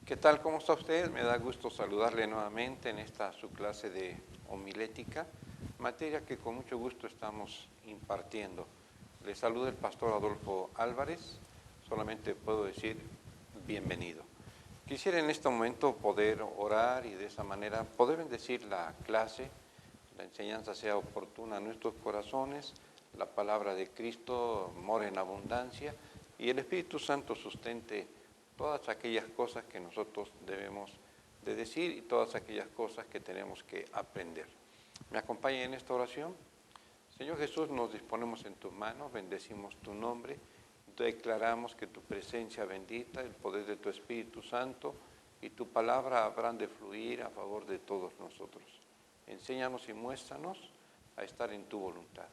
¿Qué tal? ¿Cómo está usted? Me da gusto saludarle nuevamente en esta su clase de homilética, materia que con mucho gusto estamos impartiendo. Le saluda el pastor Adolfo Álvarez, solamente puedo decir bienvenido. Quisiera en este momento poder orar y de esa manera poder bendecir la clase, la enseñanza sea oportuna a nuestros corazones, la palabra de Cristo mora en abundancia y el Espíritu Santo sustente todas aquellas cosas que nosotros debemos de decir y todas aquellas cosas que tenemos que aprender. ¿Me acompaña en esta oración? Señor Jesús, nos disponemos en tus manos, bendecimos tu nombre, declaramos que tu presencia bendita, el poder de tu Espíritu Santo y tu palabra habrán de fluir a favor de todos nosotros. Enséñanos y muéstranos a estar en tu voluntad.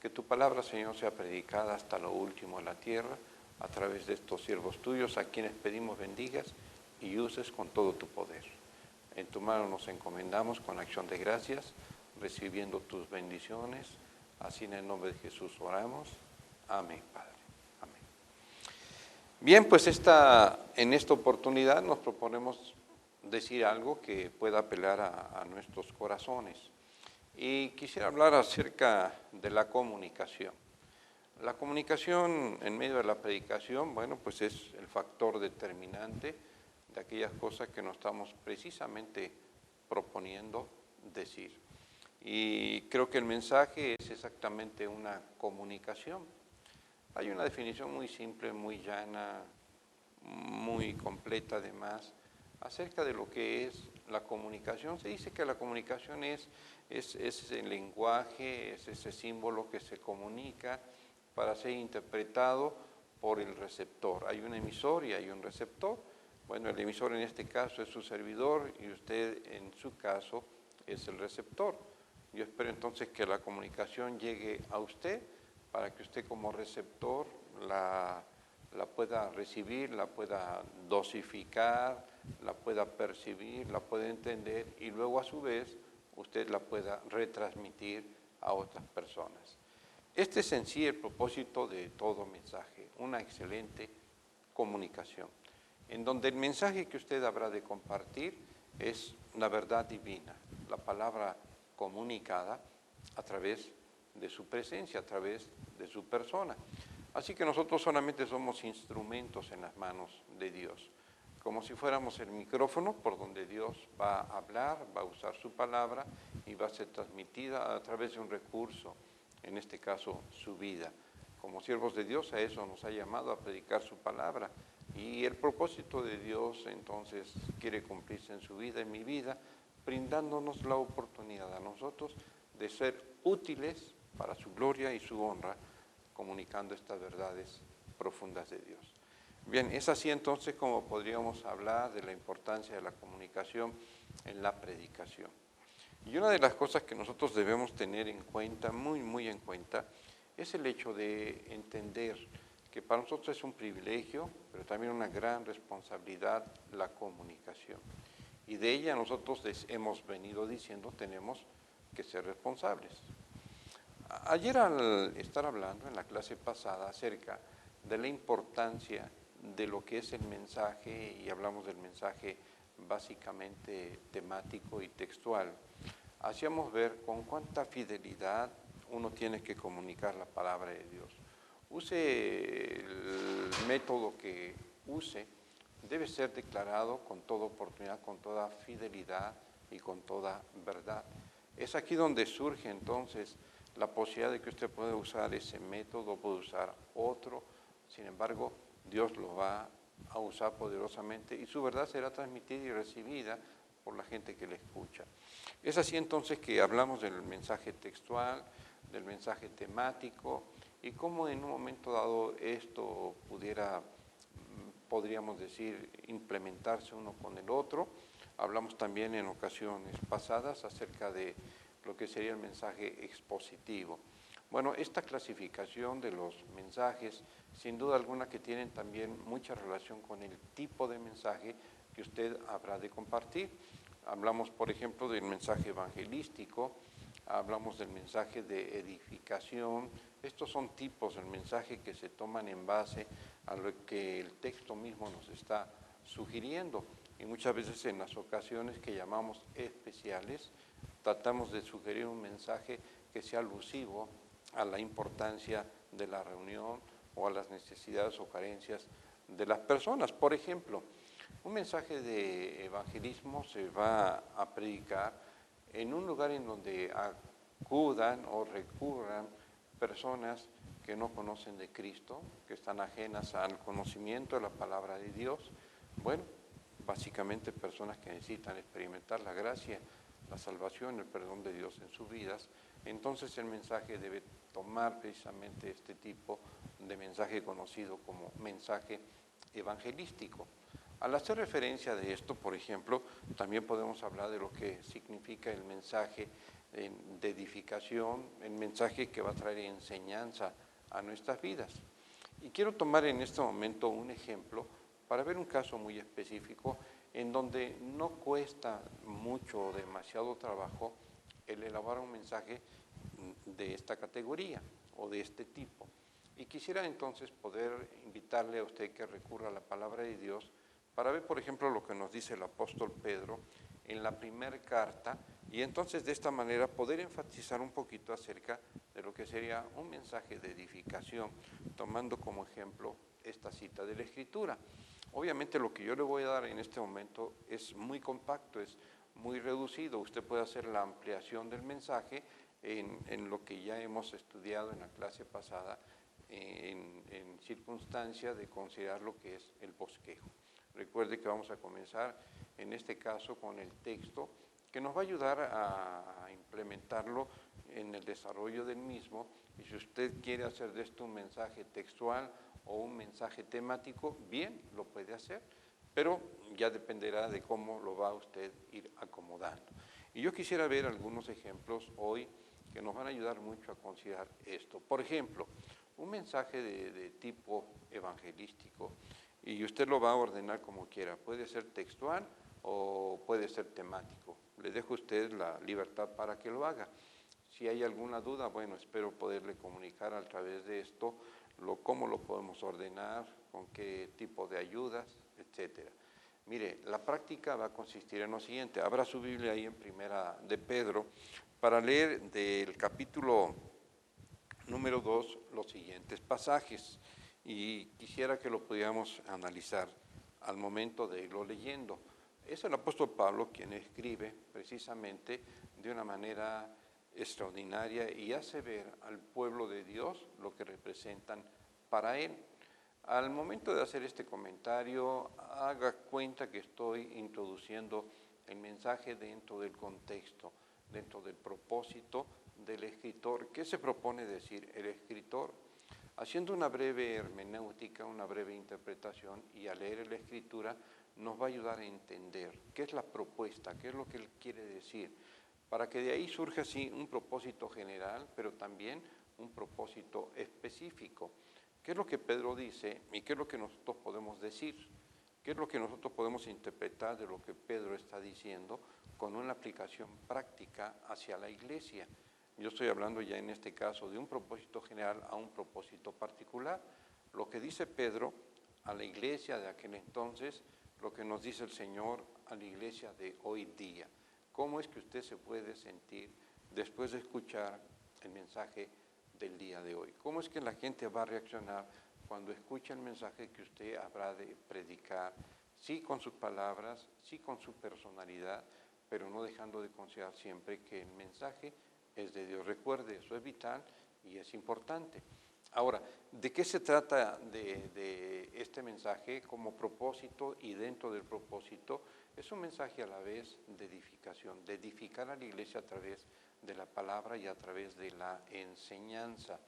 Que tu palabra, Señor, sea predicada hasta lo último de la tierra, a través de estos siervos tuyos, a quienes pedimos bendigas y uses con todo tu poder. En tu mano nos encomendamos con acción de gracias, recibiendo tus bendiciones. Así en el nombre de Jesús oramos. Amén, Padre. Amén. Bien, pues en esta oportunidad nos proponemos decir algo que pueda apelar a nuestros corazones. Y quisiera hablar acerca de la comunicación. La comunicación en medio de la predicación, bueno, pues es el factor determinante de aquellas cosas que nos estamos precisamente proponiendo decir. Y creo que el mensaje es exactamente una comunicación. Hay una definición muy simple, muy llana, muy completa además, acerca de lo que es la comunicación. Se dice que la comunicación es el lenguaje, es ese símbolo que se comunica para ser interpretado por el receptor. Hay un emisor y hay un receptor. Bueno, el emisor en este caso es su servidor y usted en su caso es el receptor. Yo espero entonces que la comunicación llegue a usted para que usted como receptor la pueda recibir, la pueda dosificar, la pueda percibir, la pueda entender y luego a su vez usted la pueda retransmitir a otras personas. Este es en sí el propósito de todo mensaje, una excelente comunicación, en donde el mensaje que usted habrá de compartir es la verdad divina, la palabra comunicada a través de su presencia, a través de su persona. Así que nosotros solamente somos instrumentos en las manos de Dios, como si fuéramos el micrófono por donde Dios va a hablar, va a usar su palabra y va a ser transmitida a través de un recurso, en este caso su vida. Como siervos de Dios a eso nos ha llamado, a predicar su palabra. Y el propósito de Dios entonces quiere cumplirse en su vida, en mi vida, brindándonos la oportunidad a nosotros de ser útiles para su gloria y su honra, comunicando estas verdades profundas de Dios. Bien, es así entonces como podríamos hablar de la importancia de la comunicación en la predicación. Y una de las cosas que nosotros debemos tener en cuenta, muy en cuenta, es el hecho de entender que para nosotros es un privilegio, pero también una gran responsabilidad la comunicación. Y de ella nosotros hemos venido diciendo tenemos que ser responsables. Ayer al estar hablando en la clase pasada acerca de la importancia de lo que es el mensaje, y hablamos del mensaje básicamente temático y textual, hacíamos ver con cuánta fidelidad uno tiene que comunicar la palabra de Dios. Use el método que use, debe ser declarado con toda oportunidad, con toda fidelidad y con toda verdad. Es aquí donde surge entonces la posibilidad de que usted pueda usar ese método, puede usar otro, sin embargo, Dios lo va a usar poderosamente y su verdad será transmitida y recibida por la gente que le escucha. Es así entonces que hablamos del mensaje textual, del mensaje temático y cómo en un momento dado esto podríamos decir, implementarse uno con el otro. Hablamos también en ocasiones pasadas acerca de lo que sería el mensaje expositivo. Bueno, esta clasificación de los mensajes, sin duda alguna que tienen también mucha relación con el tipo de mensaje que usted habrá de compartir. Hablamos, por ejemplo, del mensaje evangelístico, hablamos del mensaje de edificación. Estos son tipos del mensaje que se toman en base a lo que el texto mismo nos está sugiriendo. y muchas veces en las ocasiones que llamamos especiales, tratamos de sugerir un mensaje que sea alusivo a la importancia de la reunión o a las necesidades o carencias de las personas. Por ejemplo, un mensaje de evangelismo se va a predicar en un lugar en donde acudan o recurran personas que no conocen de Cristo, que están ajenas al conocimiento de la palabra de Dios. Bueno, básicamente personas que necesitan experimentar la gracia, la salvación, el perdón de Dios en sus vidas. Entonces el mensaje debe tomar precisamente este tipo de mensaje conocido como mensaje evangelístico. Al hacer referencia de esto, por ejemplo, también podemos hablar de lo que significa el mensaje de edificación, el mensaje que va a traer enseñanza a nuestras vidas. Y quiero tomar en este momento un ejemplo para ver un caso muy específico en donde no cuesta mucho o demasiado trabajo el elaborar un mensaje de esta categoría o de este tipo. Y quisiera entonces poder invitarle a usted que recurra a la palabra de Dios para ver, por ejemplo, lo que nos dice el apóstol Pedro en la primera carta, y entonces de esta manera poder enfatizar un poquito acerca de lo que sería un mensaje de edificación, tomando como ejemplo esta cita de la Escritura. Obviamente lo que yo le voy a dar en este momento es muy compacto, es muy reducido. Usted puede hacer la ampliación del mensaje en lo que ya hemos estudiado en la clase pasada, en circunstancia de considerar lo que es el bosquejo. Recuerde que vamos a comenzar en este caso con el texto que nos va a ayudar a implementarlo en el desarrollo del mismo, y si usted quiere hacer de esto un mensaje textual o un mensaje temático, bien, lo puede hacer, pero ya dependerá de cómo lo va usted ir acomodando. Y yo quisiera ver algunos ejemplos hoy que nos van a ayudar mucho a considerar esto. Por ejemplo, un mensaje de tipo evangelístico, y usted lo va a ordenar como quiera, puede ser textual o puede ser temático. Le dejo a usted la libertad para que lo haga. Si hay alguna duda, bueno, espero poderle comunicar a través de esto cómo lo podemos ordenar, con qué tipo de ayudas, etcétera. Mire, la práctica va a consistir en lo siguiente. Abra su Biblia ahí en Primera de Pedro para leer del capítulo número 2 los siguientes pasajes, y quisiera que lo pudiéramos analizar al momento de irlo leyendo. Es el apóstol Pablo quien escribe precisamente de una manera extraordinaria y hace ver al pueblo de Dios lo que representan para él. Al momento de hacer este comentario, haga cuenta que estoy introduciendo el mensaje dentro del contexto, dentro del propósito del escritor. ¿Qué se propone decir el escritor? Haciendo una breve hermenéutica, una breve interpretación, y al leer la escritura nos va a ayudar a entender qué es la propuesta, qué es lo que él quiere decir, para que de ahí surja así un propósito general, pero también un propósito específico. ¿Qué es lo que Pedro dice y qué es lo que nosotros podemos decir? ¿Qué es lo que nosotros podemos interpretar de lo que Pedro está diciendo con una aplicación práctica hacia la iglesia? Yo estoy hablando ya en este caso de un propósito general a un propósito particular. Lo que dice Pedro a la iglesia de aquel entonces, lo que nos dice el Señor a la iglesia de hoy día. ¿Cómo es que usted se puede sentir después de escuchar el mensaje del día de hoy? ¿Cómo es que la gente va a reaccionar cuando escucha el mensaje que usted habrá de predicar? Sí con sus palabras, sí con su personalidad, pero no dejando de considerar siempre que el mensaje es de Dios. Recuerde, eso es vital y es importante. Ahora, ¿de qué se trata de este mensaje como propósito? Y dentro del propósito es un mensaje a la vez de edificación, de edificar a la iglesia a través de la palabra y a través de la enseñanza.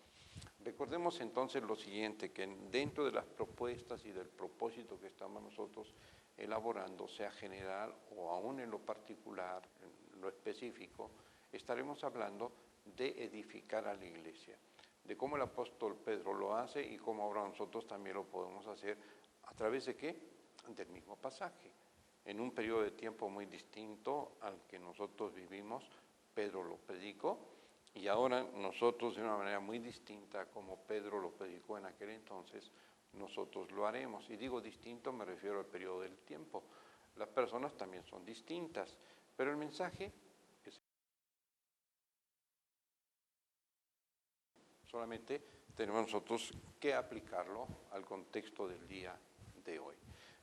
Recordemos entonces lo siguiente, que dentro de las propuestas y del propósito que estamos nosotros elaborando, sea general o aún en lo particular, en lo específico, estaremos hablando de edificar a la iglesia, de cómo el apóstol Pedro lo hace y cómo ahora nosotros también lo podemos hacer. ¿A través de qué? Del mismo pasaje. En un periodo de tiempo muy distinto al que nosotros vivimos, Pedro lo predicó, y ahora nosotros de una manera muy distinta como Pedro lo predicó en aquel entonces, nosotros lo haremos. Y digo distinto, me refiero al periodo del tiempo. Las personas también son distintas, pero el mensaje es solamente tenemos nosotros que aplicarlo al contexto del día de hoy.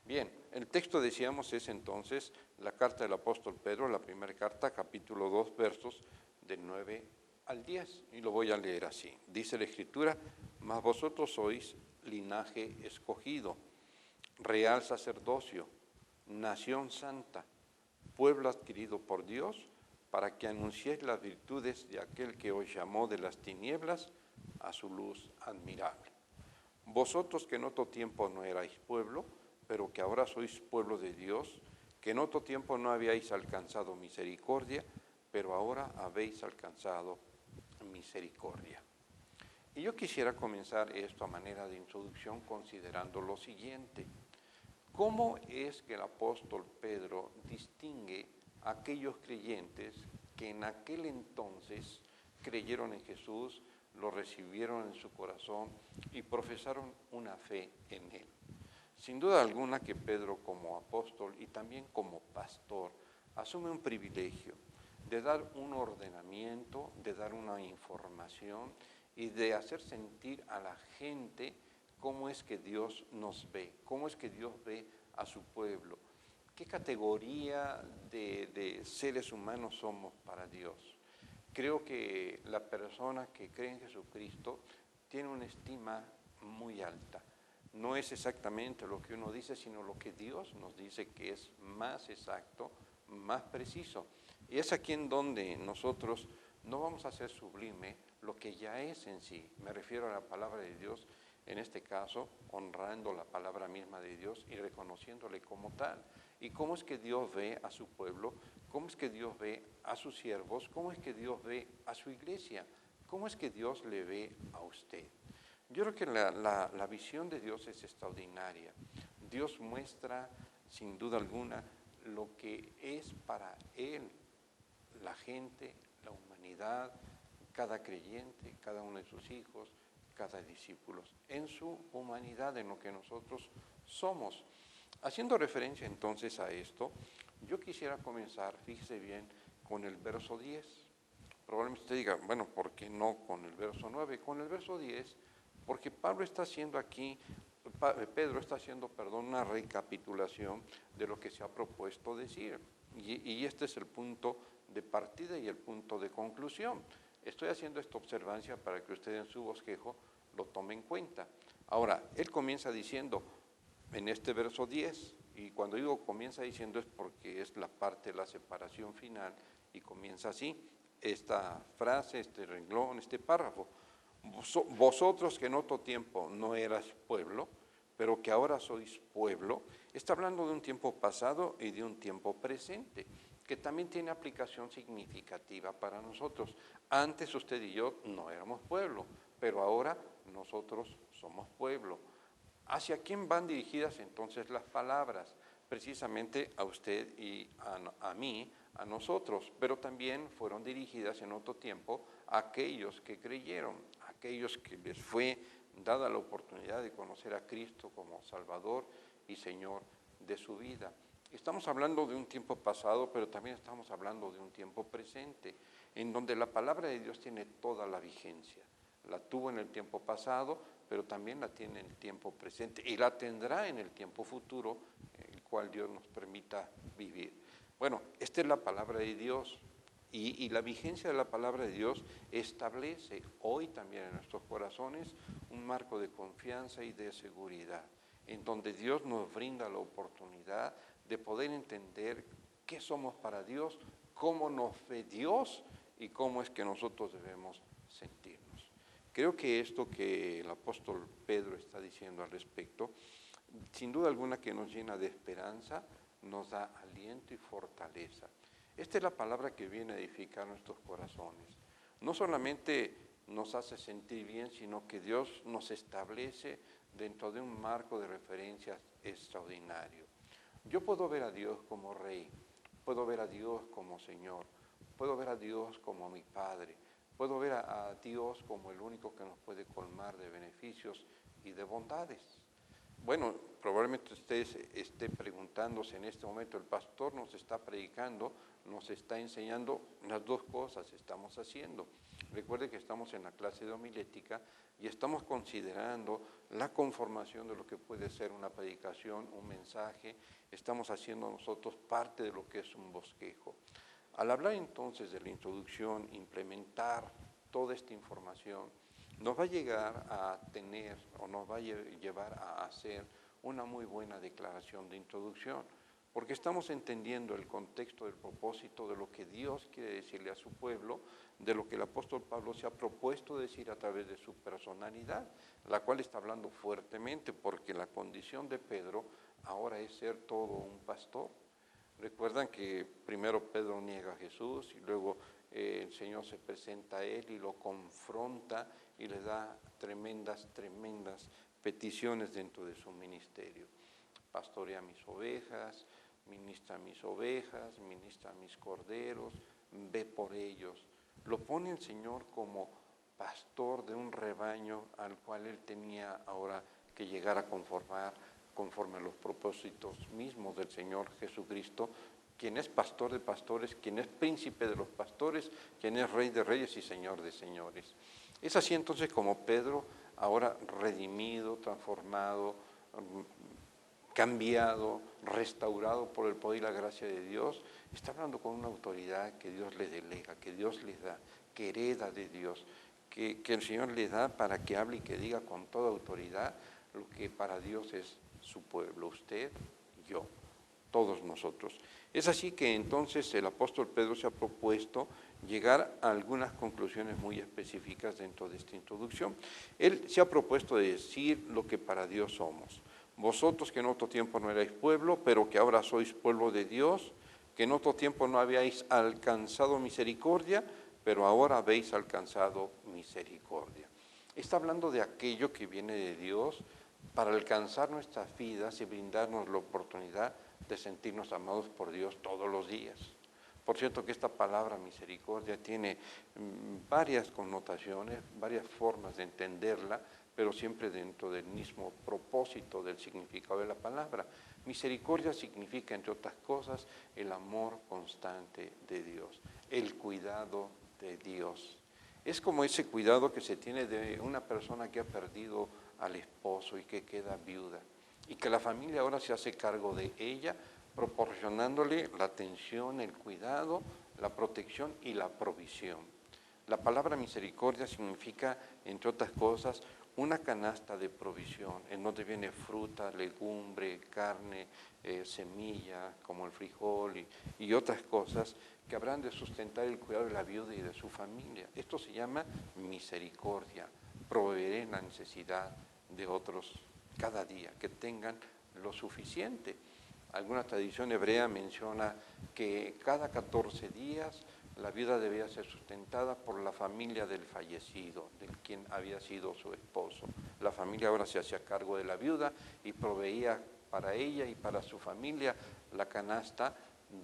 Bien, el texto decíamos es entonces la carta del apóstol Pedro, la primera carta, capítulo 2, versos del 9 al 10, y lo voy a leer así. Dice la Escritura: mas vosotros sois linaje escogido, real sacerdocio, nación santa, pueblo adquirido por Dios, para que anunciéis las virtudes de aquel que os llamó de las tinieblas a su luz admirable. Vosotros que en otro tiempo no erais pueblo, pero que ahora sois pueblo de Dios, que en otro tiempo no habíais alcanzado misericordia, pero ahora habéis alcanzado misericordia. Y yo quisiera comenzar esto a manera de introducción considerando lo siguiente. ¿Cómo es que el apóstol Pedro distingue a aquellos creyentes que en aquel entonces creyeron en Jesús, lo recibieron en su corazón y profesaron una fe en él? Sin duda alguna que Pedro como apóstol y también como pastor asume un privilegio de dar un ordenamiento, de dar una información y de hacer sentir a la gente cómo es que Dios nos ve, cómo es que Dios ve a su pueblo, qué categoría de seres humanos somos para Dios. Creo que la persona que cree en Jesucristo tiene una estima muy alta. No es exactamente lo que uno dice, sino lo que Dios nos dice que es más exacto, más preciso. Y es aquí en donde nosotros no vamos a hacer sublime lo que ya es en sí. Me refiero a la palabra de Dios, en este caso, honrando la palabra misma de Dios y reconociéndole como tal. ¿Y cómo es que Dios ve a su pueblo? ¿Cómo es que Dios ve a sus siervos? ¿Cómo es que Dios ve a su iglesia? ¿Cómo es que Dios le ve a usted? Yo creo que la visión de Dios es extraordinaria. Dios muestra, sin duda alguna, lo que es para Él, la gente, la humanidad, cada creyente, cada uno de sus hijos, cada discípulo, en su humanidad, en lo que nosotros somos. Haciendo referencia entonces a esto, yo quisiera comenzar, fíjese bien, con el verso 10. Probablemente usted diga, bueno, ¿por qué no con el verso 9? Con el verso 10, porque Pedro está haciendo, una recapitulación de lo que se ha propuesto decir. Y este es el punto de partida y el punto de conclusión. Estoy haciendo esta observancia para que usted en su bosquejo lo tome en cuenta. Ahora, él comienza diciendo en este verso 10, y cuando digo comienza diciendo es porque es la parte de la separación final, y comienza así, esta frase, este renglón, este párrafo. Vosotros que en otro tiempo no eras pueblo, pero que ahora sois pueblo, está hablando de un tiempo pasado y de un tiempo presente, que también tiene aplicación significativa para nosotros. Antes usted y yo no éramos pueblo, pero ahora nosotros somos pueblo. ¿Hacia quién van dirigidas entonces las palabras? Precisamente a usted y a mí, a nosotros, pero también fueron dirigidas en otro tiempo a aquellos que creyeron, a aquellos que les fue dada la oportunidad de conocer a Cristo como Salvador y Señor de su vida. Estamos hablando de un tiempo pasado, pero también estamos hablando de un tiempo presente, en donde la palabra de Dios tiene toda la vigencia. La tuvo en el tiempo pasado, pero también la tiene en el tiempo presente y la tendrá en el tiempo futuro, el cual Dios nos permita vivir. Bueno, esta es la palabra de Dios y la vigencia de la palabra de Dios establece hoy también en nuestros corazones un marco de confianza y de seguridad, en donde Dios nos brinda la oportunidad de poder entender qué somos para Dios, cómo nos ve Dios y cómo es que nosotros debemos sentirnos. Creo que esto que el apóstol Pedro está diciendo al respecto, sin duda alguna que nos llena de esperanza, nos da aliento y fortaleza. Esta es la palabra que viene a edificar nuestros corazones. No solamente nos hace sentir bien, sino que Dios nos establece dentro de un marco de referencias extraordinario. Yo puedo ver a Dios como Rey, puedo ver a Dios como Señor, puedo ver a Dios como mi Padre, puedo ver a Dios como el único que nos puede colmar de beneficios y de bondades. Bueno, probablemente usted esté preguntándose en este momento, el pastor nos está predicando, nos está enseñando las dos cosas estamos haciendo. Recuerde que estamos en la clase de homilética y estamos considerando la conformación de lo que puede ser una predicación, un mensaje. Estamos haciendo nosotros parte de lo que es un bosquejo. Al hablar entonces de la introducción, implementar toda esta información, nos va a llegar a tener o nos va a llevar a hacer una muy buena declaración de introducción, porque estamos entendiendo el contexto del propósito de lo que Dios quiere decirle a su pueblo, de lo que el apóstol Pablo se ha propuesto decir a través de su personalidad, la cual está hablando fuertemente, porque la condición de Pedro ahora es ser todo un pastor. Recuerdan que primero Pedro niega a Jesús y luego el Señor se presenta a él y lo confronta y le da tremendas peticiones dentro de su ministerio. Pastorea mis ovejas, ministra mis corderos, ve por ellos. Lo pone el Señor como pastor de un rebaño al cual él tenía ahora que llegar a conformar conforme a los propósitos mismos del Señor Jesucristo, quien es pastor de pastores, quien es príncipe de los pastores, quien es rey de reyes y señor de señores. Es así entonces como Pedro, ahora redimido, transformado, cambiado, restaurado por el poder y la gracia de Dios, está hablando con una autoridad que Dios le delega, que Dios les da, que hereda de Dios, que el Señor le da para que hable y que diga con toda autoridad lo que para Dios es su pueblo, usted, yo, todos nosotros. Es así que entonces el apóstol Pedro se ha propuesto llegar a algunas conclusiones muy específicas dentro de esta introducción. Él se ha propuesto decir lo que para Dios somos. Vosotros que en otro tiempo no erais pueblo, pero que ahora sois pueblo de Dios, que en otro tiempo no habíais alcanzado misericordia, pero ahora habéis alcanzado misericordia. Está hablando de aquello que viene de Dios para alcanzar nuestras vidas y brindarnos la oportunidad de sentirnos amados por Dios todos los días. Por cierto que esta palabra misericordia tiene varias connotaciones, varias formas de entenderla, pero siempre dentro del mismo propósito del significado de la palabra. Misericordia significa, entre otras cosas, el amor constante de Dios, el cuidado de Dios. Es como ese cuidado que se tiene de una persona que ha perdido al esposo y que queda viuda, y que la familia ahora se hace cargo de ella, proporcionándole la atención, el cuidado, la protección y la provisión. La palabra misericordia significa, entre otras cosas, una canasta de provisión, en donde viene fruta, legumbre, carne, semilla, como el frijol y otras cosas que habrán de sustentar el cuidado de la viuda y de su familia. Esto se llama misericordia, proveer en la necesidad de otros cada día, que tengan lo suficiente. Alguna tradición hebrea menciona que cada 14 días la viuda debía ser sustentada por la familia del fallecido, de quien había sido su esposo. La familia ahora se hacía cargo de la viuda y proveía para ella y para su familia la canasta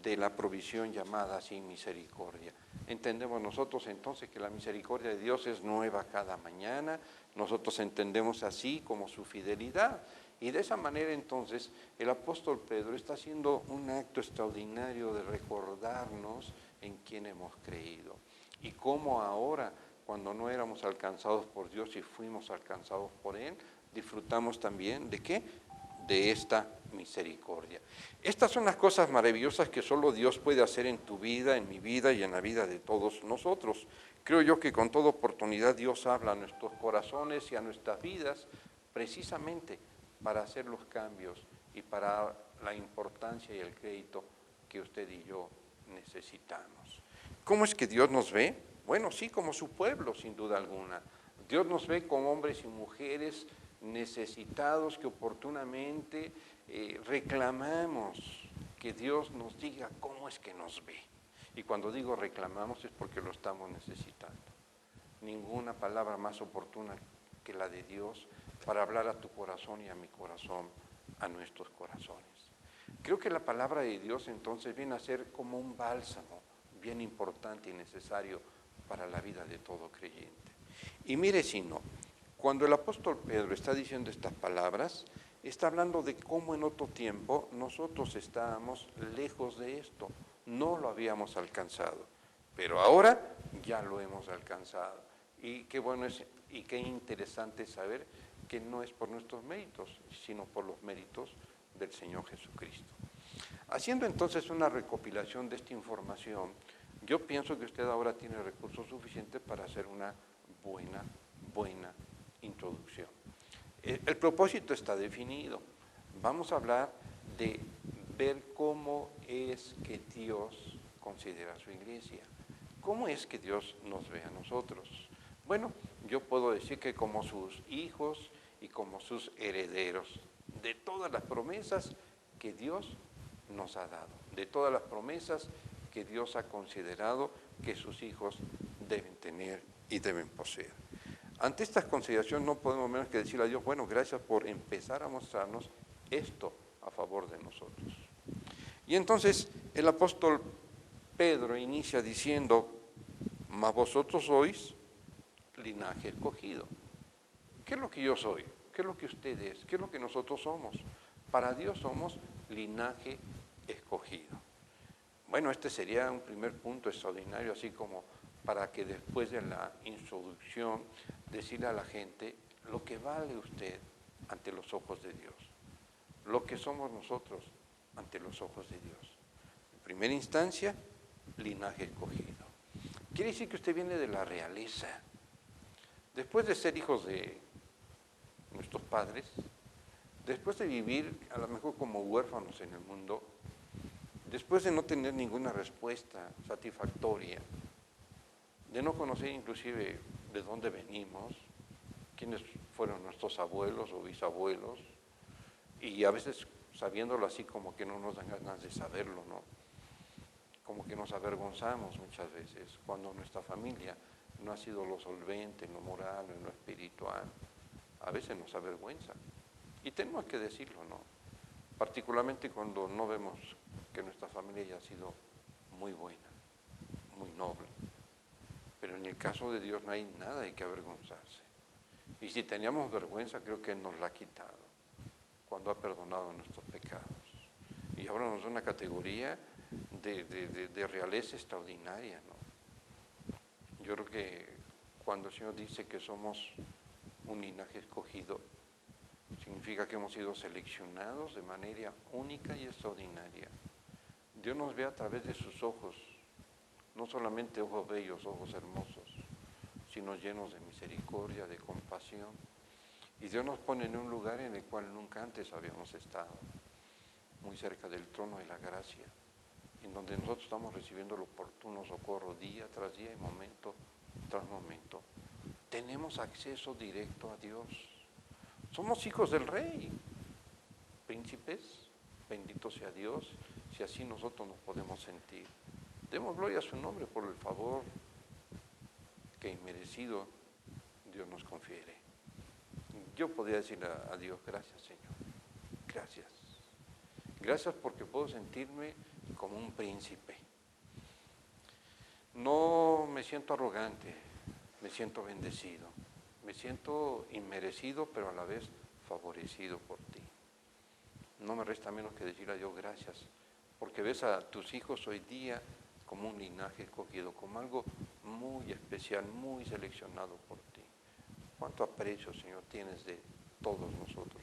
de la provisión llamada así misericordia. Entendemos nosotros entonces que la misericordia de Dios es nueva cada mañana, nosotros entendemos así como su fidelidad. Y de esa manera entonces el apóstol Pedro está haciendo un acto extraordinario de recordarnos en quién hemos creído y cómo ahora, cuando no éramos alcanzados por Dios y fuimos alcanzados por Él, disfrutamos también ¿de qué? De esta misericordia. Estas son las cosas maravillosas que solo Dios puede hacer en tu vida, en mi vida y en la vida de todos nosotros. Creo yo que con toda oportunidad Dios habla a nuestros corazones y a nuestras vidas precisamente para hacer los cambios y para la importancia y el crédito que usted y yo necesitamos. ¿Cómo es que Dios nos ve? Bueno, sí, como su pueblo, sin duda alguna. Dios nos ve como hombres y mujeres necesitados que oportunamente reclamamos que Dios nos diga cómo es que nos ve. Y cuando digo reclamamos es porque lo estamos necesitando. Ninguna palabra más oportuna que la de Dios para hablar a tu corazón y a mi corazón, a nuestros corazones. Creo que la palabra de Dios entonces viene a ser como un bálsamo bien importante y necesario para la vida de todo creyente. Y mire si no, cuando el apóstol Pedro está diciendo estas palabras, está hablando de cómo en otro tiempo nosotros estábamos lejos de esto, no lo habíamos alcanzado, pero ahora ya lo hemos alcanzado. Y qué bueno es y qué interesante saber que no es por nuestros méritos, sino por los méritos del Señor Jesucristo. Haciendo entonces una recopilación de esta información, yo pienso que usted ahora tiene recursos suficientes para hacer una buena introducción. El propósito está definido. Vamos a hablar de ver cómo es que Dios considera a su iglesia. ¿Cómo es que Dios nos ve a nosotros? Bueno, yo puedo decir que como sus hijos y como sus herederos de todas las promesas que Dios nos ha dado, de todas las promesas que Dios ha considerado que sus hijos deben tener y deben poseer. Ante estas consideraciones no podemos menos que decirle a Dios, bueno, gracias por empezar a mostrarnos esto a favor de nosotros. Y entonces el apóstol Pedro inicia diciendo, mas vosotros sois linaje escogido. ¿Qué es lo que yo soy? ¿Qué es lo que usted es? ¿Qué es lo que nosotros somos? Para Dios somos linaje escogido. Bueno, este sería un primer punto extraordinario, así como para que después de la introducción decirle a la gente lo que vale usted ante los ojos de Dios, lo que somos nosotros ante los ojos de Dios. En primera instancia, linaje escogido. Quiere decir que usted viene de la realeza. Después de ser hijos de nuestros padres, después de vivir a lo mejor como huérfanos en el mundo, después de no tener ninguna respuesta satisfactoria, de no conocer inclusive de dónde venimos, quiénes fueron nuestros abuelos o bisabuelos, y a veces sabiéndolo así como que no nos dan ganas de saberlo, ¿no? Como que nos avergonzamos muchas veces cuando nuestra familia no ha sido lo solvente en lo moral, en lo espiritual. A veces nos avergüenza. Y tenemos que decirlo, ¿no? Particularmente cuando no vemos que nuestra familia haya sido muy buena, muy noble. Pero en el caso de Dios no hay nada de que avergonzarse. Y si teníamos vergüenza, creo que Él nos la ha quitado cuando ha perdonado nuestros pecados. Y ahora nos da una categoría de realeza extraordinaria, ¿no? Yo creo que cuando el Señor dice que somos un linaje escogido, significa que hemos sido seleccionados de manera única y extraordinaria. Dios nos ve a través de sus ojos, no solamente ojos bellos, ojos hermosos, sino llenos de misericordia, de compasión. Y Dios nos pone en un lugar en el cual nunca antes habíamos estado, muy cerca del trono de la gracia, en donde nosotros estamos recibiendo el oportuno socorro día tras día y momento tras momento. Tenemos acceso directo a Dios. Somos hijos del Rey, príncipes, bendito sea Dios, si así nosotros nos podemos sentir. Demos gloria a su nombre por el favor que inmerecido Dios nos confiere. Yo podría decirle a Dios, gracias Señor, gracias. Gracias porque puedo sentirme como un príncipe. No me siento arrogante, me siento bendecido. Me siento inmerecido, pero a la vez favorecido por ti. No me resta menos que decirle a Dios gracias, porque ves a tus hijos hoy día como un linaje escogido, como algo muy especial, muy seleccionado por ti. Cuánto aprecio, Señor, tienes de todos nosotros.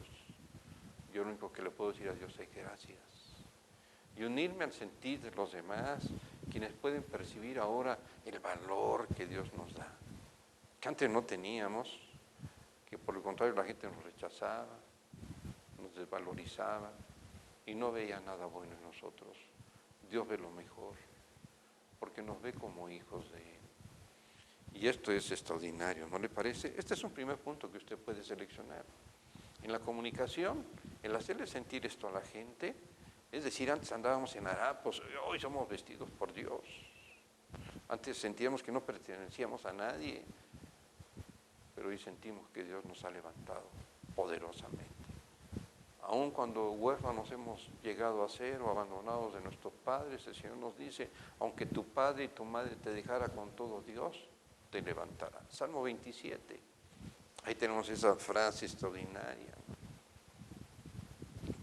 Yo lo único que le puedo decir a Dios es gracias. Y unirme al sentir de los demás, quienes pueden percibir ahora el valor que Dios nos da, que antes no teníamos, que por el contrario la gente nos rechazaba, nos desvalorizaba y no veía nada bueno en nosotros. Dios ve lo mejor, porque nos ve como hijos de Él. Y esto es extraordinario, ¿no le parece? Este es un primer punto que usted puede seleccionar. En la comunicación, el hacerle sentir esto a la gente, es decir, antes andábamos en harapos, hoy somos vestidos por Dios. Antes sentíamos que no pertenecíamos a nadie, pero hoy sentimos que Dios nos ha levantado poderosamente. Aun cuando huérfanos hemos llegado a ser o abandonados de nuestros padres, el Señor nos dice, aunque tu padre y tu madre te dejara con todo, Dios te levantará. Salmo 27, ahí tenemos esa frase extraordinaria.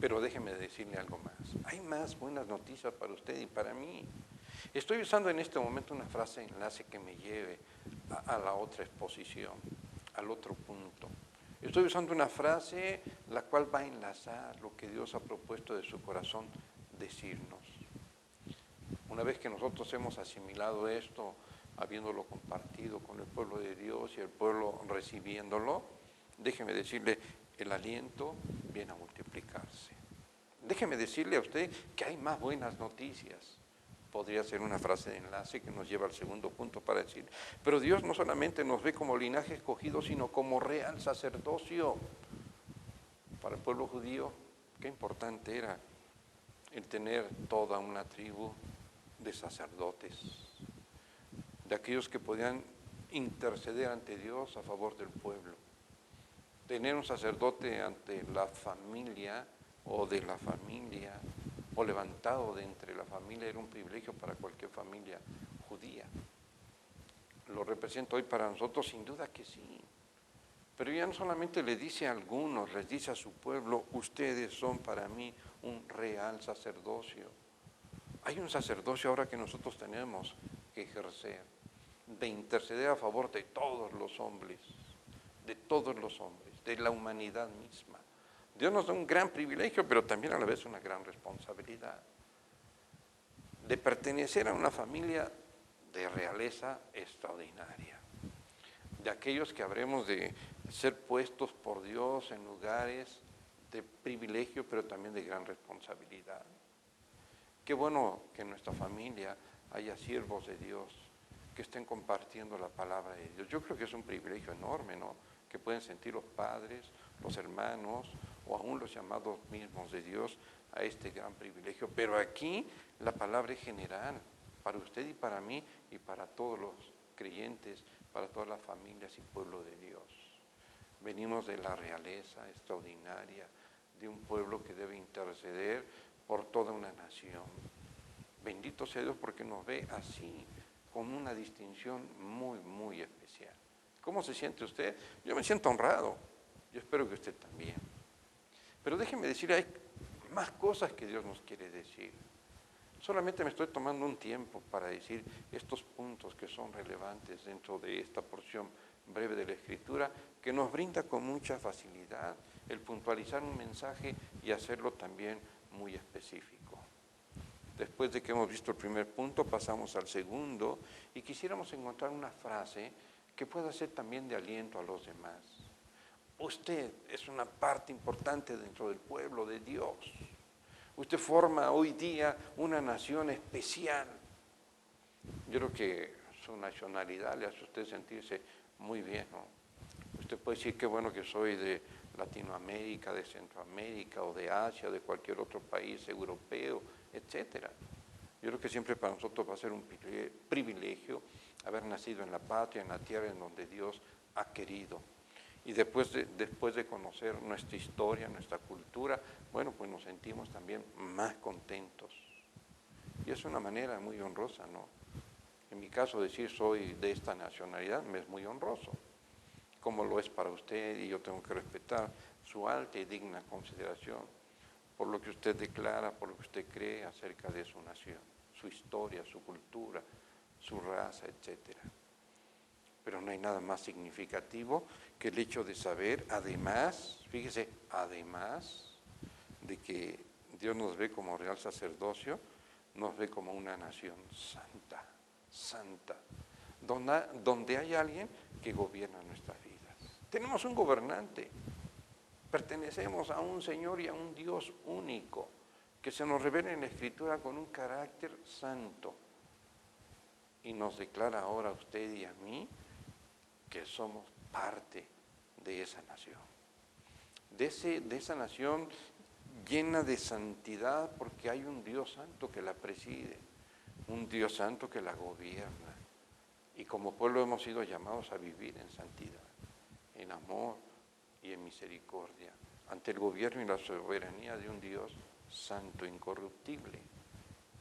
Pero déjeme decirle algo más. Hay más buenas noticias para usted y para mí. Estoy usando en este momento una frase enlace que me lleve a la otra exposición, al otro punto. Estoy usando una frase la cual va a enlazar lo que Dios ha propuesto de su corazón decirnos. Una vez que nosotros hemos asimilado esto, habiéndolo compartido con el pueblo de Dios y el pueblo recibiéndolo, déjeme decirle, el aliento viene a multiplicarse. Déjeme decirle a usted que hay más buenas noticias. Podría ser una frase de enlace que nos lleva al segundo punto para decir, pero Dios no solamente nos ve como linaje escogido, sino como real sacerdocio. Para el pueblo judío, qué importante era el tener toda una tribu de sacerdotes, de aquellos que podían interceder ante Dios a favor del pueblo. Tener un sacerdote ante la familia o de la familia o levantado de entre la familia era un privilegio para cualquier familia judía. ¿Lo representa hoy para nosotros? Sin duda que sí. Pero ya no solamente le dice a algunos, les dice a su pueblo, ustedes son para mí un real sacerdocio. Hay un sacerdocio ahora que nosotros tenemos que ejercer, de interceder a favor de todos los hombres, de la humanidad misma. Dios nos da un gran privilegio, pero también a la vez una gran responsabilidad, de pertenecer a una familia de realeza extraordinaria, de aquellos que habremos de ser puestos por Dios en lugares de privilegio, pero también de gran responsabilidad. Qué bueno que en nuestra familia haya siervos de Dios que estén compartiendo la palabra de Dios. Yo creo que es un privilegio enorme, ¿no?, que pueden sentir los padres, los hermanos o aún los llamados mismos de Dios a este gran privilegio. Pero aquí la palabra es general, para usted y para mí y para todos los creyentes, para todas las familias y pueblo de Dios. Venimos de la realeza extraordinaria, de un pueblo que debe interceder por toda una nación. Bendito sea Dios porque nos ve así, con una distinción muy, muy especial. ¿Cómo se siente usted? Yo me siento honrado. Yo espero que usted también. Pero déjeme decir, hay más cosas que Dios nos quiere decir. Solamente me estoy tomando un tiempo para decir estos puntos que son relevantes dentro de esta porción breve de la Escritura, que nos brinda con mucha facilidad el puntualizar un mensaje y hacerlo también muy específico. Después de que hemos visto el primer punto, pasamos al segundo y quisiéramos encontrar una frase que pueda ser también de aliento a los demás. Usted es una parte importante dentro del pueblo de Dios. Usted forma hoy día una nación especial. Yo creo que su nacionalidad le hace a usted sentirse muy bien, ¿no? Usted puede decir qué bueno que soy de Latinoamérica, de Centroamérica o de Asia, de cualquier otro país europeo, etcétera. Yo creo que siempre para nosotros va a ser un privilegio haber nacido en la patria, en la tierra en donde Dios ha querido. Y después de conocer nuestra historia, nuestra cultura, bueno, pues nos sentimos también más contentos. Y es una manera muy honrosa, ¿no? En mi caso, decir soy de esta nacionalidad me es muy honroso, como lo es para usted, y yo tengo que respetar su alta y digna consideración por lo que usted declara, por lo que usted cree acerca de su nación, su historia, su cultura, su raza, etcétera. Pero no hay nada más significativo que el hecho de saber, además, fíjese, además de que Dios nos ve como real sacerdocio, nos ve como una nación santa, santa, donde hay alguien que gobierna nuestras vidas. Tenemos un gobernante, pertenecemos a un Señor y a un Dios único, que se nos revela en la Escritura con un carácter santo, y nos declara ahora a usted y a mí que somos parte de esa nación, de esa nación llena de santidad, porque hay un Dios santo que la preside, un Dios santo que la gobierna, y como pueblo hemos sido llamados a vivir en santidad, en amor y en misericordia, ante el gobierno y la soberanía de un Dios santo, incorruptible,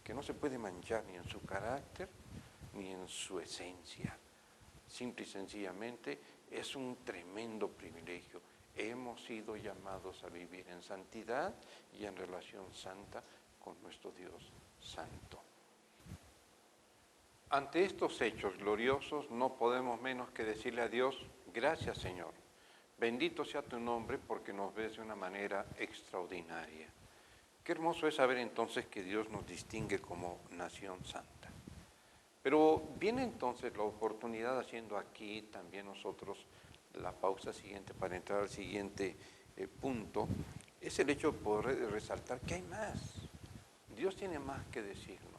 que no se puede manchar ni en su carácter ni en su esencia. Simple y sencillamente es un tremendo privilegio hemos sido llamados a vivir en santidad y en relación santa con nuestro Dios santo. Ante estos hechos gloriosos no podemos menos que decirle a Dios, gracias Señor, bendito sea tu nombre porque nos ves de una manera extraordinaria. Qué hermoso es saber entonces que Dios nos distingue como nación santa. Pero viene entonces la oportunidad, haciendo aquí también nosotros la pausa siguiente para entrar al siguiente punto, es el hecho de poder resaltar que hay más. Dios tiene más que decirnos.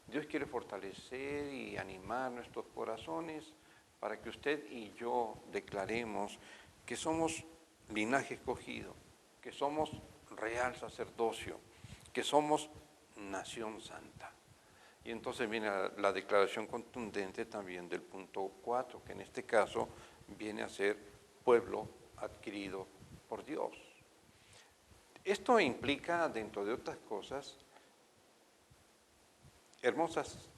Dios quiere fortalecer y animar nuestros corazones para que usted y yo declaremos que somos linaje escogido, que somos real sacerdocio, que somos nación santa. Y entonces viene la declaración contundente también del punto 4, que en este caso viene a ser pueblo adquirido por Dios. Esto implica, dentro de otras cosas, hermosas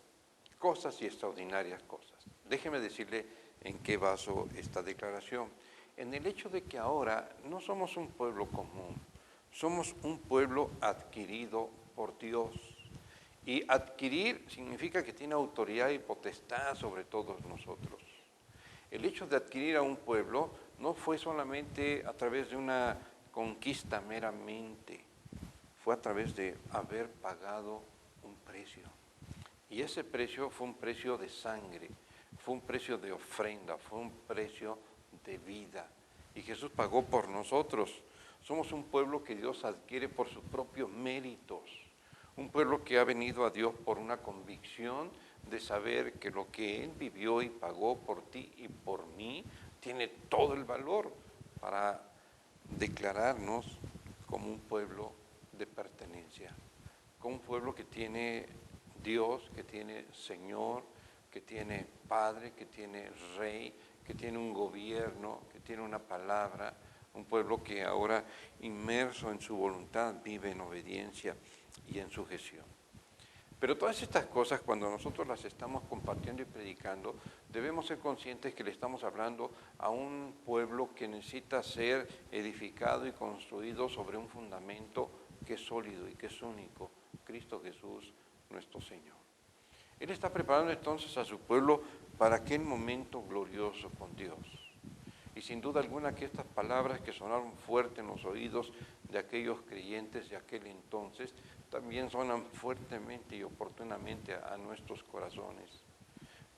cosas y extraordinarias cosas. Déjeme decirle en qué baso esta declaración. En el hecho de que ahora no somos un pueblo común, somos un pueblo adquirido por Dios. Y adquirir significa que tiene autoridad y potestad sobre todos nosotros. El hecho de adquirir a un pueblo no fue solamente a través de una conquista meramente, fue a través de haber pagado un precio. Y ese precio fue un precio de sangre, fue un precio de ofrenda, fue un precio de vida. Y Jesús pagó por nosotros. Somos un pueblo que Dios adquiere por sus propios méritos. Un pueblo que ha venido a Dios por una convicción de saber que lo que Él vivió y pagó por ti y por mí tiene todo el valor para declararnos como un pueblo de pertenencia, como un pueblo que tiene Dios, que tiene Señor, que tiene Padre, que tiene Rey, que tiene un gobierno, que tiene una palabra, un pueblo que ahora, inmerso en su voluntad, vive en obediencia y en sujeción. Pero todas estas cosas, cuando nosotros las estamos compartiendo y predicando, debemos ser conscientes que le estamos hablando a un pueblo que necesita ser edificado y construido sobre un fundamento que es sólido y que es único, Cristo Jesús, nuestro Señor. Él está preparando entonces a su pueblo para aquel momento glorioso con Dios. Y sin duda alguna que estas palabras que sonaron fuerte en los oídos de aquellos creyentes de aquel entonces, también suenan fuertemente y oportunamente a nuestros corazones,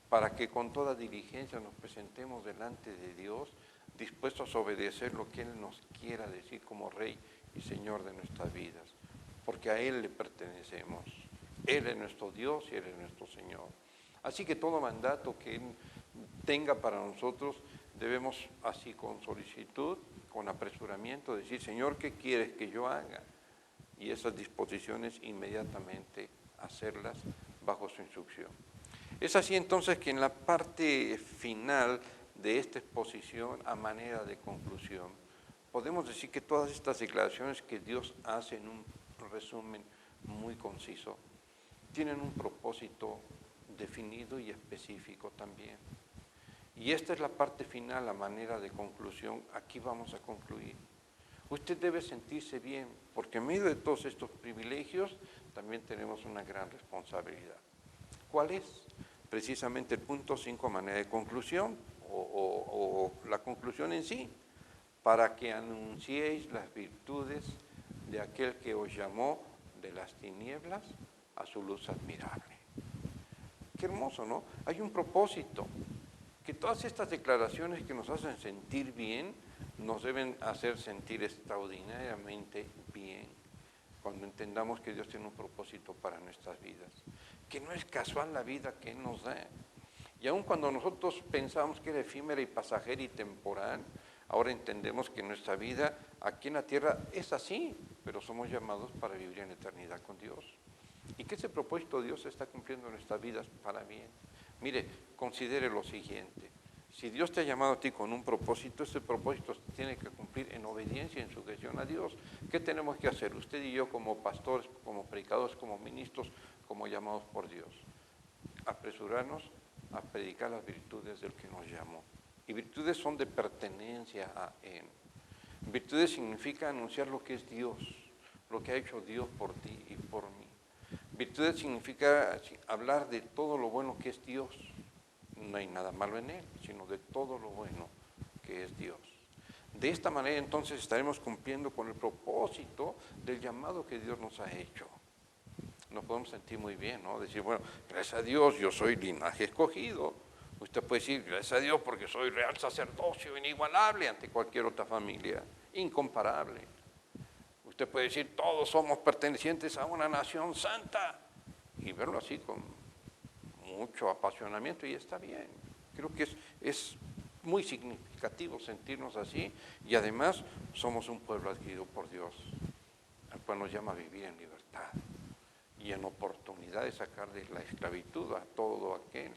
para que con toda diligencia nos presentemos delante de Dios, dispuestos a obedecer lo que Él nos quiera decir como Rey y Señor de nuestras vidas, porque a Él le pertenecemos. Él es nuestro Dios y Él es nuestro Señor. Así que todo mandato que Él tenga para nosotros, debemos así con solicitud, con apresuramiento, decir, Señor, ¿qué quieres que yo haga? Y esas disposiciones inmediatamente hacerlas bajo su instrucción. Es así entonces que en la parte final de esta exposición, a manera de conclusión, podemos decir que todas estas declaraciones que Dios hace en un resumen muy conciso, tienen un propósito definido y específico también. Y esta es la parte final, a manera de conclusión. Aquí vamos a concluir. Usted debe sentirse bien, porque en medio de todos estos privilegios también tenemos una gran responsabilidad. ¿Cuál es? Precisamente el punto 5, a manera de conclusión, o la conclusión en sí, para que anunciéis las virtudes de aquel que os llamó de las tinieblas a su luz admirable. Qué hermoso, ¿no? Hay un propósito, que todas estas declaraciones que nos hacen sentir bien, nos deben hacer sentir extraordinariamente bien, cuando entendamos que Dios tiene un propósito para nuestras vidas, que no es casual la vida que Él nos da. Y aun cuando nosotros pensamos que era efímera y pasajera y temporal, ahora entendemos que nuestra vida aquí en la tierra es así, pero somos llamados para vivir en eternidad con Dios. Y que ese propósito Dios está cumpliendo en nuestras vidas para bien. Mire, considere lo siguiente. Si Dios te ha llamado a ti con un propósito, ese propósito tiene que cumplir en obediencia y en sujeción a Dios. ¿Qué tenemos que hacer? Usted y yo como pastores, como predicadores, como ministros, como llamados por Dios. Apresurarnos a predicar las virtudes del que nos llamó. Y virtudes son de pertenencia a Él. Virtudes significa anunciar lo que es Dios, lo que ha hecho Dios por ti y por mí. Virtudes significa hablar de todo lo bueno que es Dios. No hay nada malo en Él, sino de todo lo bueno que es Dios. De esta manera entonces estaremos cumpliendo con el propósito del llamado que Dios nos ha hecho. Nos podemos sentir muy bien, ¿no? Decir, bueno, gracias a Dios yo soy linaje escogido. Usted puede decir, gracias a Dios porque soy real sacerdocio inigualable ante cualquier otra familia, incomparable. Usted puede decir, todos somos pertenecientes a una nación santa, y verlo así con mucho apasionamiento, y está bien. Creo que es muy significativo sentirnos así, y además somos un pueblo adquirido por Dios, al cual nos llama a vivir en libertad y en oportunidad de sacar de la esclavitud a todo aquel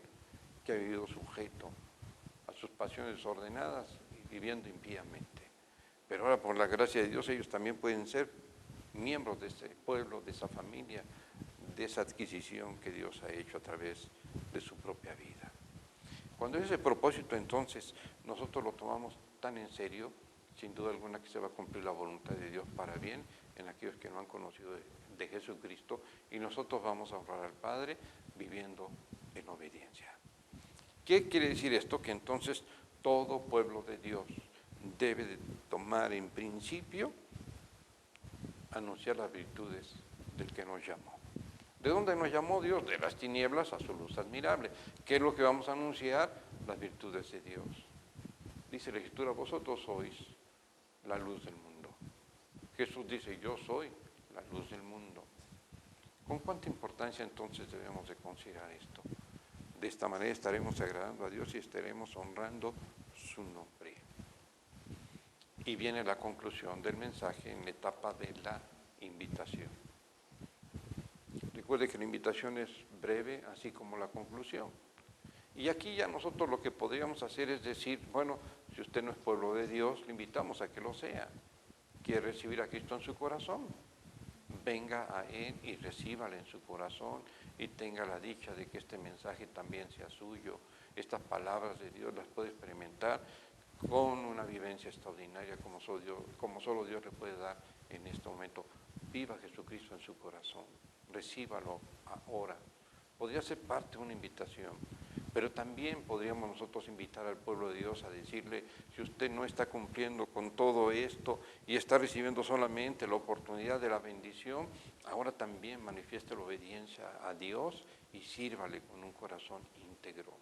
que ha vivido sujeto a sus pasiones desordenadas y viviendo impíamente. Pero ahora, por la gracia de Dios, ellos también pueden ser miembros de ese pueblo, de esa familia, de esa adquisición que Dios ha hecho a través de su propia vida. Cuando ese propósito, entonces, nosotros lo tomamos tan en serio, sin duda alguna que se va a cumplir la voluntad de Dios para bien en aquellos que no han conocido de Jesucristo, y nosotros vamos a honrar al Padre viviendo en obediencia. ¿Qué quiere decir esto? Que entonces todo pueblo de Dios debe de tomar en principio, anunciar las virtudes del que nos llamó. ¿De dónde nos llamó Dios? De las tinieblas a su luz admirable. ¿Qué es lo que vamos a anunciar? Las virtudes de Dios. Dice la Escritura, vosotros sois la luz del mundo. Jesús dice, yo soy la luz del mundo. ¿Con cuánta importancia entonces debemos de considerar esto? De esta manera estaremos agradando a Dios y estaremos honrando su nombre. Y viene la conclusión del mensaje en la etapa de la invitación. Recuerde que la invitación es breve, así como la conclusión. Y aquí ya nosotros lo que podríamos hacer es decir, bueno, si usted no es pueblo de Dios, le invitamos a que lo sea. ¿Quiere recibir a Cristo en su corazón? Venga a Él y recíbale en su corazón y tenga la dicha de que este mensaje también sea suyo. Estas palabras de Dios las puede experimentar con una vivencia extraordinaria como solo Dios le puede dar en este momento. Viva Jesucristo en su corazón, recíbalo ahora. Podría ser parte de una invitación, pero también podríamos nosotros invitar al pueblo de Dios a decirle, si usted no está cumpliendo con todo esto y está recibiendo solamente la oportunidad de la bendición, ahora también manifieste la obediencia a Dios y sírvale con un corazón íntegro.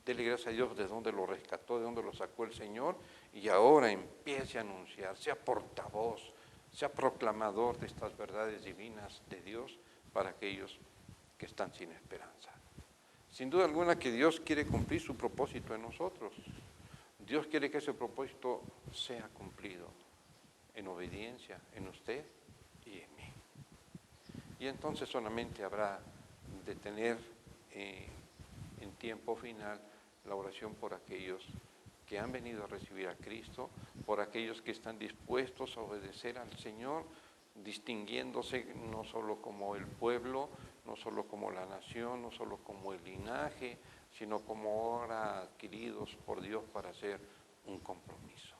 Dele gracias a Dios de donde lo rescató, de donde lo sacó el Señor, y ahora empiece a anunciar, sea portavoz, sea proclamador de estas verdades divinas de Dios para aquellos que están sin esperanza. Sin duda alguna que Dios quiere cumplir su propósito en nosotros. Dios quiere que ese propósito sea cumplido en obediencia en usted y en mí. Y entonces solamente habrá de tener en tiempo final la oración por aquellos que han venido a recibir a Cristo, por aquellos que están dispuestos a obedecer al Señor, distinguiéndose no solo como el pueblo, no solo como la nación, no solo como el linaje, sino como ahora adquiridos por Dios para hacer un compromiso.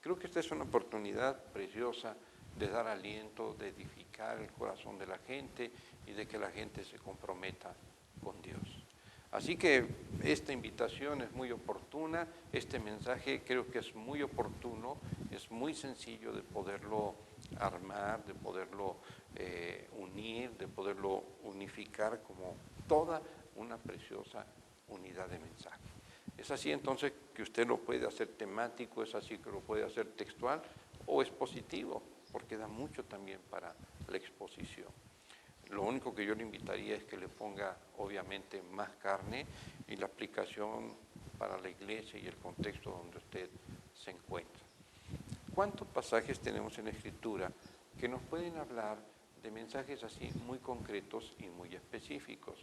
Creo que esta es una oportunidad preciosa de dar aliento, de edificar el corazón de la gente y de que la gente se comprometa con Dios. Así que esta invitación es muy oportuna, este mensaje creo que es muy oportuno, es muy sencillo de poderlo armar, de poderlo unir, de poderlo unificar como toda una preciosa unidad de mensaje. Es así entonces que usted lo puede hacer temático, es así que lo puede hacer textual o expositivo, porque da mucho también para la exposición. Lo único que yo le invitaría es que le ponga obviamente más carne y la aplicación para la iglesia y el contexto donde usted se encuentra. ¿Cuántos pasajes tenemos en la Escritura que nos pueden hablar de mensajes así muy concretos y muy específicos?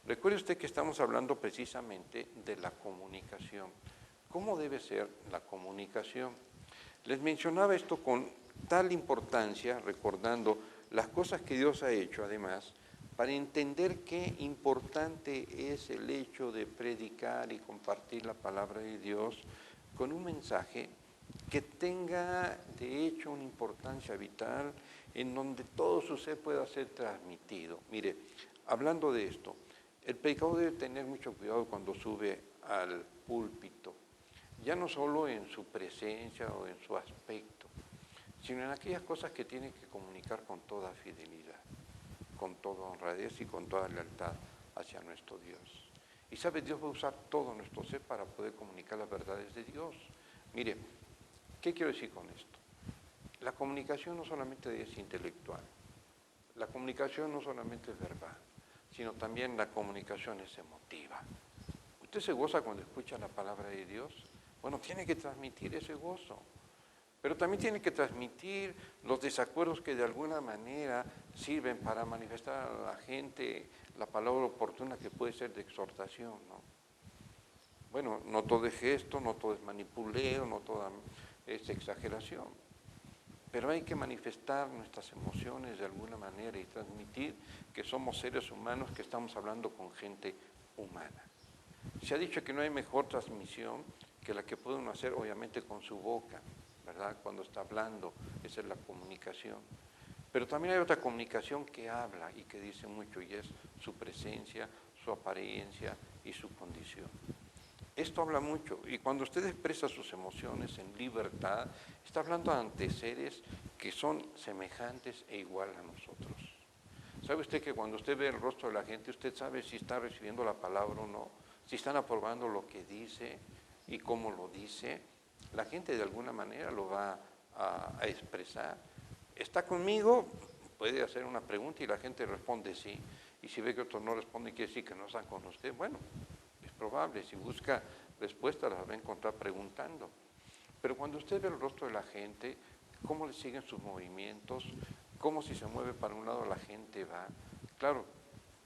Recuerde usted que estamos hablando precisamente de la comunicación. ¿Cómo debe ser la comunicación? Les mencionaba esto con tal importancia, recordando las cosas que Dios ha hecho, además, para entender qué importante es el hecho de predicar y compartir la palabra de Dios con un mensaje que tenga de hecho una importancia vital en donde todo su ser pueda ser transmitido. Mire, hablando de esto, el predicador debe tener mucho cuidado cuando sube al púlpito, ya no solo en su presencia o en su aspecto, sino en aquellas cosas que tiene que comunicar con toda fidelidad, con toda honradez y con toda lealtad hacia nuestro Dios. Y sabe, Dios va a usar todo nuestro ser para poder comunicar las verdades de Dios. Mire, ¿qué quiero decir con esto? La comunicación no solamente es intelectual, la comunicación no solamente es verbal, sino también la comunicación es emotiva. ¿Usted se goza cuando escucha la palabra de Dios? Bueno, tiene que transmitir ese gozo, pero también tiene que transmitir los desacuerdos que de alguna manera sirven para manifestar a la gente la palabra oportuna que puede ser de exhortación, ¿no? Bueno, no todo es gesto, no todo es manipuleo, no todo es exageración, pero hay que manifestar nuestras emociones de alguna manera y transmitir que somos seres humanos, que estamos hablando con gente humana. Se ha dicho que no hay mejor transmisión que la que puede uno hacer, obviamente, con su boca, ¿verdad? Cuando está hablando, esa es la comunicación. Pero también hay otra comunicación que habla y que dice mucho, y es su presencia, su apariencia y su condición. Esto habla mucho, y cuando usted expresa sus emociones en libertad, está hablando ante seres que son semejantes e igual a nosotros. ¿Sabe usted que cuando usted ve el rostro de la gente, usted sabe si está recibiendo la palabra o no? Si están aprobando lo que dice y cómo lo dice. La gente de alguna manera lo va a expresar. ¿Está conmigo? Puede hacer una pregunta y la gente responde sí. Y si ve que otros no responden, quiere decir que no están con usted. Bueno, es probable, si busca respuestas las va a encontrar preguntando. Pero cuando usted ve el rostro de la gente, cómo le siguen sus movimientos, cómo si se mueve para un lado la gente va. Claro,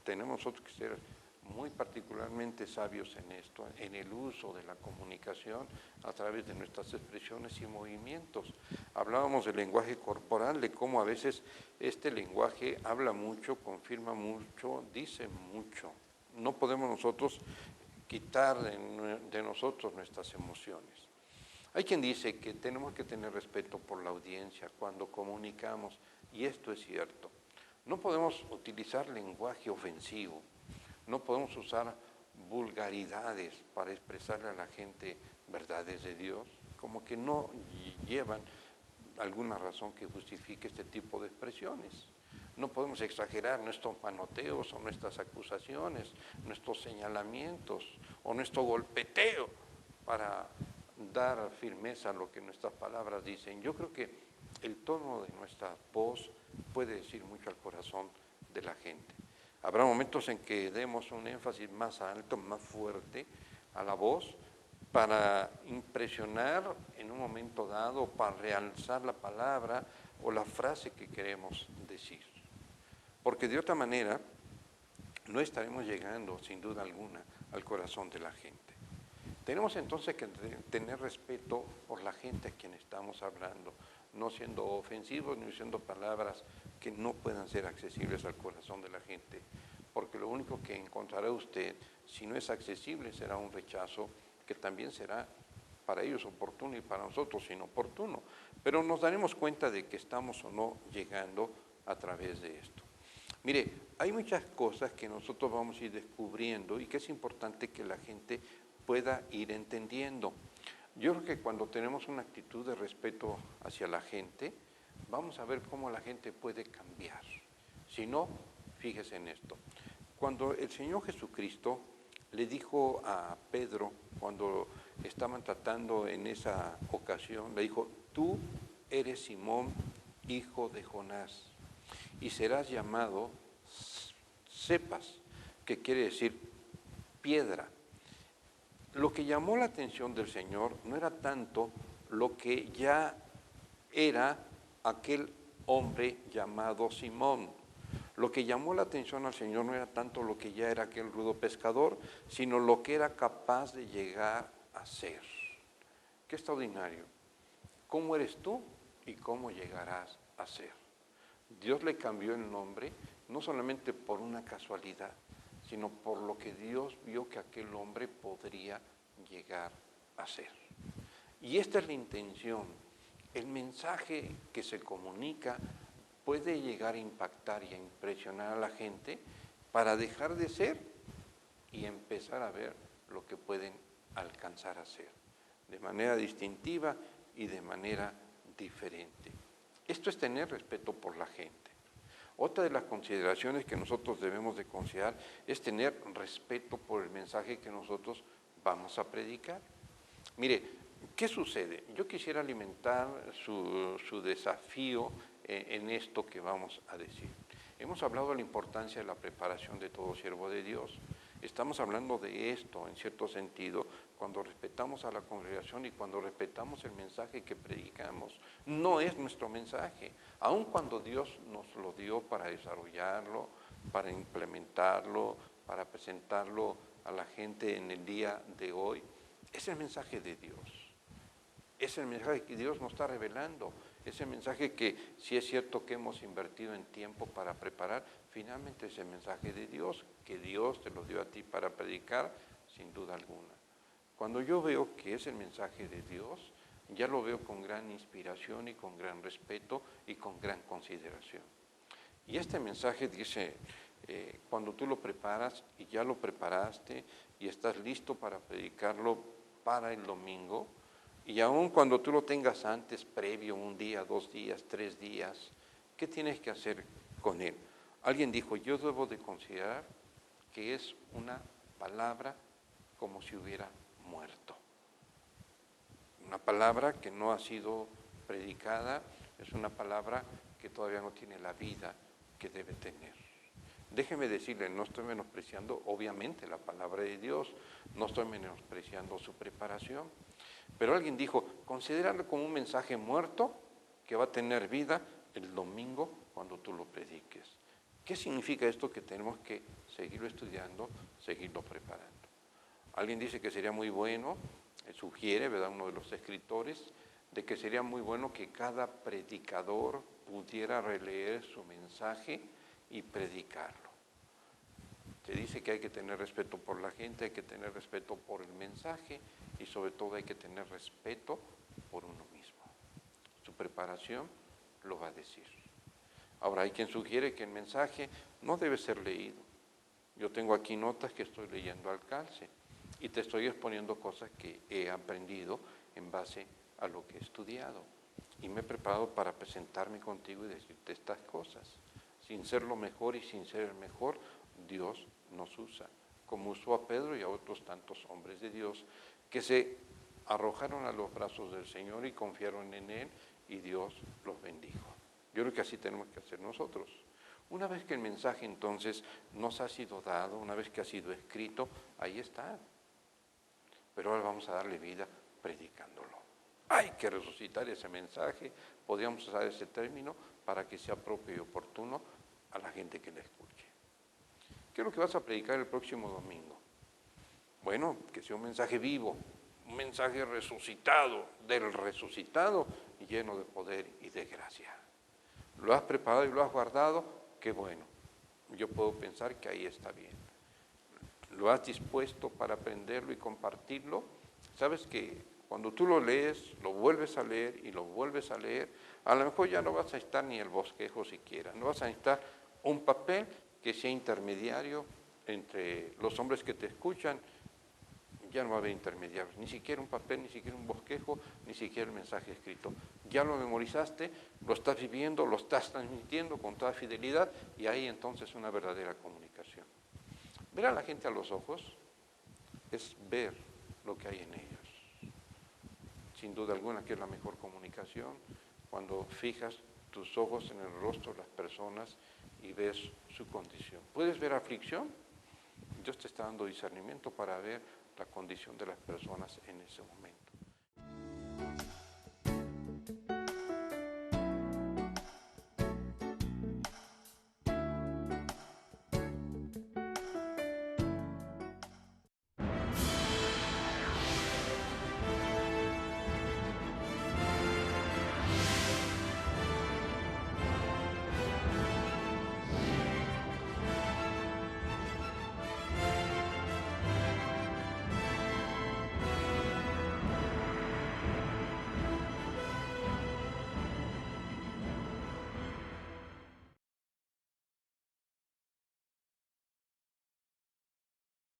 tenemos nosotros que ser muy particularmente sabios en esto, en el uso de la comunicación a través de nuestras expresiones y movimientos. Hablábamos del lenguaje corporal, de cómo a veces este lenguaje habla mucho, confirma mucho, dice mucho. No podemos nosotros quitar de nosotros nuestras emociones. Hay quien dice que tenemos que tener respeto por la audiencia cuando comunicamos, y esto es cierto. No podemos utilizar lenguaje ofensivo, no podemos usar vulgaridades para expresarle a la gente verdades de Dios, como que no llevan alguna razón que justifique este tipo de expresiones. No podemos exagerar nuestros manoteos o nuestras acusaciones, nuestros señalamientos o nuestro golpeteo para dar firmeza a lo que nuestras palabras dicen. Yo creo que el tono de nuestra voz puede decir mucho al corazón de la gente. Habrá momentos en que demos un énfasis más alto, más fuerte a la voz para impresionar en un momento dado, para realzar la palabra o la frase que queremos decir. Porque de otra manera no estaremos llegando, sin duda alguna, al corazón de la gente. Tenemos entonces que tener respeto por la gente a quien estamos hablando, no siendo ofensivos ni usando palabras que no puedan ser accesibles al corazón de la gente, porque lo único que encontrará usted, si no es accesible, será un rechazo que también será para ellos oportuno y para nosotros inoportuno, pero nos daremos cuenta de que estamos o no llegando a través de esto. Mire, hay muchas cosas que nosotros vamos a ir descubriendo y que es importante que la gente pueda ir entendiendo. Yo creo que cuando tenemos una actitud de respeto hacia la gente, vamos a ver cómo la gente puede cambiar. Si no, fíjese en esto. Cuando el Señor Jesucristo le dijo a Pedro, cuando estaban tratando en esa ocasión, le dijo, tú eres Simón, hijo de Jonás, y serás llamado Cepas, que quiere decir piedra. Lo que llamó la atención del Señor no era tanto lo que ya era aquel hombre llamado Simón. Lo que llamó la atención al Señor no era tanto lo que ya era aquel rudo pescador, sino lo que era capaz de llegar a ser. Qué extraordinario. ¿Cómo eres tú y cómo llegarás a ser? Dios le cambió el nombre no solamente por una casualidad, sino por lo que Dios vio que aquel hombre podría llegar a ser. Y esta es la intención. El mensaje que se comunica puede llegar a impactar y a impresionar a la gente para dejar de ser y empezar a ver lo que pueden alcanzar a ser, de manera distintiva y de manera diferente. Esto es tener respeto por la gente. Otra de las consideraciones que nosotros debemos de considerar es tener respeto por el mensaje que nosotros vamos a predicar. Mire, ¿qué sucede? Yo quisiera alimentar su desafío en esto que vamos a decir. Hemos hablado de la importancia de la preparación de todo siervo de Dios. Estamos hablando de esto, en cierto sentido, cuando respetamos a la congregación y cuando respetamos el mensaje que predicamos. No es nuestro mensaje, aun cuando Dios nos lo dio para desarrollarlo, para implementarlo, para presentarlo a la gente en el día de hoy. Es el mensaje de Dios. Es el mensaje que Dios nos está revelando. Es el mensaje que, si es cierto que hemos invertido en tiempo para preparar, finalmente es el mensaje de Dios, que Dios te lo dio a ti para predicar, sin duda alguna. Cuando yo veo que es el mensaje de Dios, ya lo veo con gran inspiración y con gran respeto y con gran consideración. Y este mensaje dice, cuando tú lo preparas y ya lo preparaste y estás listo para predicarlo para el domingo, y aun cuando tú lo tengas antes, previo, 1 día, 2 días, 3 días, ¿qué tienes que hacer con él? Alguien dijo, yo debo de considerar que es una palabra como si hubiera muerto. Una palabra que no ha sido predicada, es una palabra que todavía no tiene la vida que debe tener. Déjeme decirle, no estoy menospreciando obviamente la palabra de Dios, no estoy menospreciando su preparación, pero alguien dijo, considéralo como un mensaje muerto que va a tener vida el domingo cuando tú lo prediques. ¿Qué significa esto? Que tenemos que seguirlo estudiando, seguirlo preparando. Alguien dice que sería muy bueno, sugiere, ¿verdad?, uno de los escritores, de que sería muy bueno que cada predicador pudiera releer su mensaje y predicarlo. Se dice que hay que tener respeto por la gente, hay que tener respeto por el mensaje y sobre todo hay que tener respeto por uno mismo. Su preparación lo va a decir. Ahora, hay quien sugiere que el mensaje no debe ser leído. Yo tengo aquí notas que estoy leyendo al calce y te estoy exponiendo cosas que he aprendido en base a lo que he estudiado. Y me he preparado para presentarme contigo y decirte estas cosas. Sin ser lo mejor y sin ser el mejor, Dios nos usa, como usó a Pedro y a otros tantos hombres de Dios que se arrojaron a los brazos del Señor y confiaron en Él y Dios los bendijo. Yo creo que así tenemos que hacer nosotros. Una vez que el mensaje entonces nos ha sido dado, una vez que ha sido escrito, ahí está. Pero ahora vamos a darle vida predicándolo. Hay que resucitar ese mensaje, podríamos usar ese término para que sea propio y oportuno a la gente que le escuche. ¿Qué es lo que vas a predicar el próximo domingo? Bueno, que sea un mensaje vivo, un mensaje resucitado, del resucitado, lleno de poder y de gracia. ¿Lo has preparado y lo has guardado? Qué bueno. Yo puedo pensar que ahí está bien. ¿Lo has dispuesto para aprenderlo y compartirlo? Sabes que cuando tú lo lees, lo vuelves a leer y lo vuelves a leer, a lo mejor ya no vas a necesitar ni el bosquejo siquiera, no vas a necesitar un papel que sea intermediario entre los hombres que te escuchan, ya no va a haber intermediarios, ni siquiera un papel, ni siquiera un bosquejo, ni siquiera el mensaje escrito. Ya lo memorizaste, lo estás viviendo, lo estás transmitiendo con toda fidelidad y ahí entonces una verdadera comunicación. Ver a la gente a los ojos es ver lo que hay en ellos. Sin duda alguna que es la mejor comunicación cuando fijas tus ojos en el rostro de las personas y ves su condición. ¿Puedes ver aflicción? Dios te está dando discernimiento para ver la condición de las personas en ese momento.